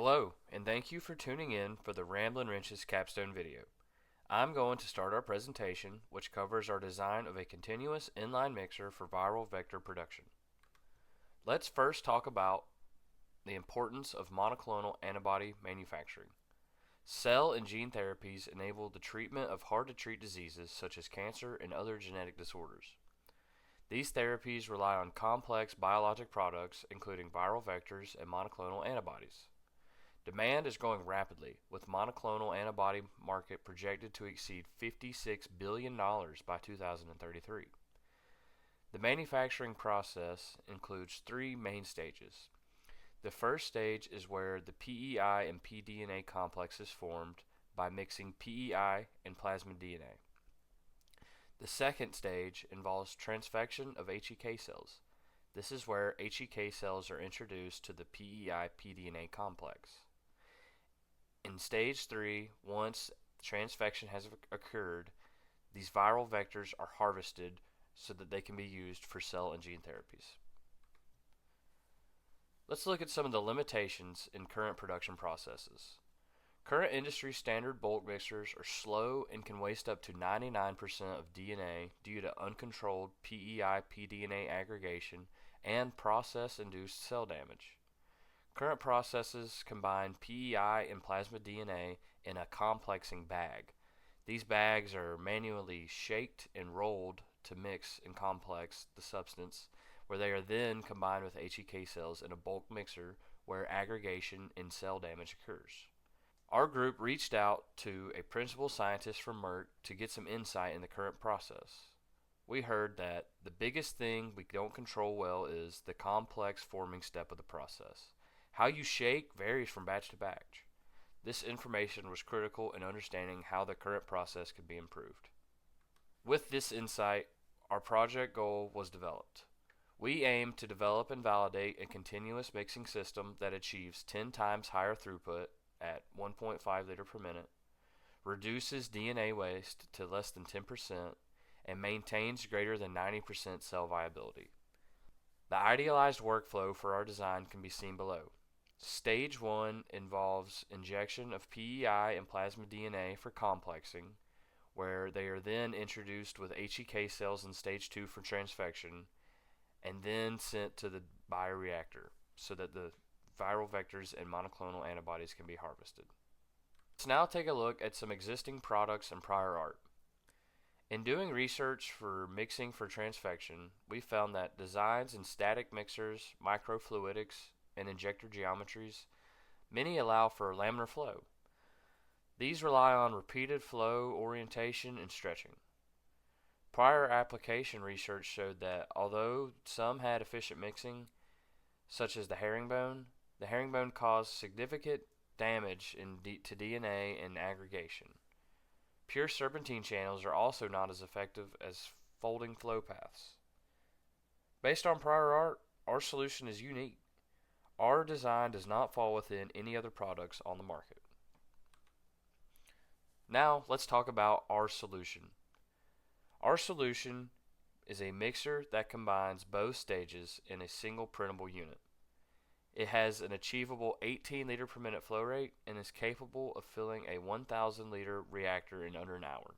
Hello, and thank you for tuning in for the Ramblin' Wrenches Capstone video. I'm going to start our presentation, which covers our design of a continuous inline mixer for viral vector production. Let's first talk about the importance of monoclonal antibody manufacturing. Cell and gene therapies enable the treatment of hard-to-treat diseases such as cancer and other genetic disorders. These therapies rely on complex biologic products, including viral vectors and monoclonal antibodies. Demand is growing rapidly, with monoclonal antibody market projected to exceed $56 billion by 2033. The manufacturing process includes three main stages. The first stage is where the PEI and pDNA complex is formed by mixing PEI and plasmid DNA. The second stage involves transfection of HEK cells. This is where HEK cells are introduced to the PEI pDNA complex. In stage 3, once transfection has occurred, these viral vectors are harvested so that they can be used for cell and gene therapies. Let's look at some of the limitations in current production processes. Current industry standard bulk mixers are slow and can waste up to 99% of DNA due to uncontrolled PEI-pDNA aggregation and process-induced cell damage. Current processes combine PEI and plasmid DNA in a complexing bag. These bags are manually shaked and rolled to mix and complex the substance, where they are then combined with HEK cells in a bulk mixer where aggregation and cell damage occurs. Our group reached out to a principal scientist from Merck to get some insight in the current process. We heard that the biggest thing we don't control well is the complex forming step of the process. How you shake varies from batch to batch. This information was critical in understanding how the current process could be improved. With this insight, our project goal was developed. We aim to develop and validate a continuous mixing system that achieves 10 times higher throughput at 1.5 liter per minute, reduces DNA waste to less than 10%, and maintains greater than 90% cell viability. The idealized workflow for our design can be seen below. Stage 1 involves injection of PEI and plasmid DNA for complexing, where they are then introduced with HEK cells in stage 2 for transfection, and then sent to the bioreactor so that the viral vectors and monoclonal antibodies can be harvested. Let's now take a look at some existing products and prior art. In doing research for mixing for transfection, we found that designs in static mixers, microfluidics, and injector geometries, many allow for laminar flow. These rely on repeated flow, orientation, and stretching. Prior application research showed that although some had efficient mixing, such as the herringbone caused significant damage to DNA and aggregation. Pure serpentine channels are also not as effective as folding flow paths. Based on prior art, our solution is unique. Our design does not fall within any other products on the market. Now let's talk about our solution. Our solution is a mixer that combines both stages in a single printable unit. It has an achievable 18 liter per minute flow rate and is capable of filling a 1,000 liter reactor in under an hour.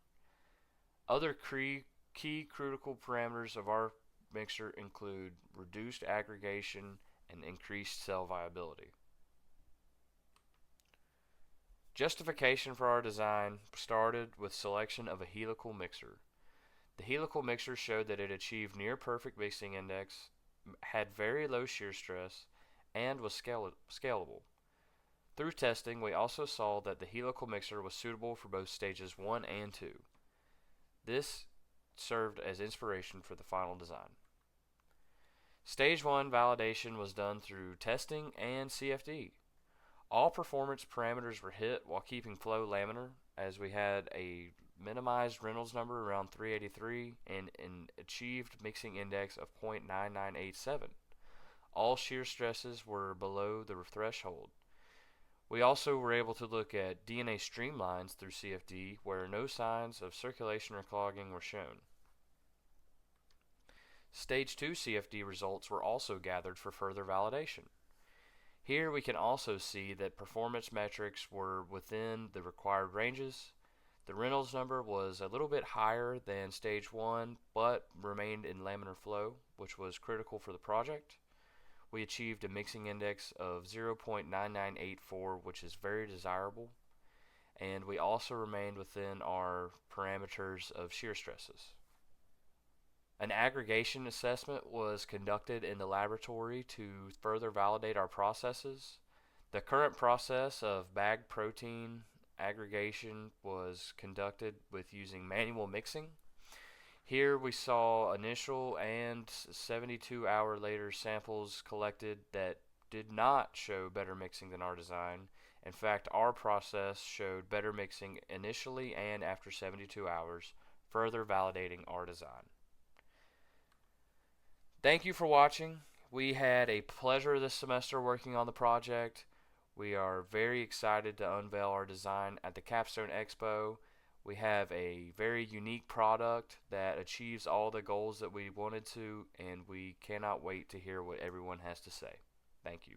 Other key critical parameters of our mixer include reduced aggregation and increased cell viability. Justification for our design started with selection of a helical mixer. The helical mixer showed that it achieved near perfect mixing index, had very low shear stress, and was scalable. Through testing, we also saw that the helical mixer was suitable for both stages 1 and 2. This served as inspiration for the final design. Stage 1 validation was done through testing and CFD. All performance parameters were hit while keeping flow laminar, as we had a minimized Reynolds number around 383 and an achieved mixing index of 0.9987. All shear stresses were below the threshold. We also were able to look at DNA streamlines through CFD where no signs of circulation or clogging were shown. Stage 2 CFD results were also gathered for further validation. Here we can also see that performance metrics were within the required ranges. The Reynolds number was a little bit higher than stage 1, but remained in laminar flow, which was critical for the project. We achieved a mixing index of 0.9984, which is very desirable, and we also remained within our parameters of shear stresses. An aggregation assessment was conducted in the laboratory to further validate our processes. The current process of bag protein aggregation was conducted with using manual mixing. Here we saw initial and 72-hour later samples collected that did not show better mixing than our design. In fact, our process showed better mixing initially and after 72 hours, further validating our design. Thank you for watching. We had a pleasure this semester working on the project. We are very excited to unveil our design at the Capstone Expo. We have a very unique product that achieves all the goals that we wanted to, and we cannot wait to hear what everyone has to say. Thank you.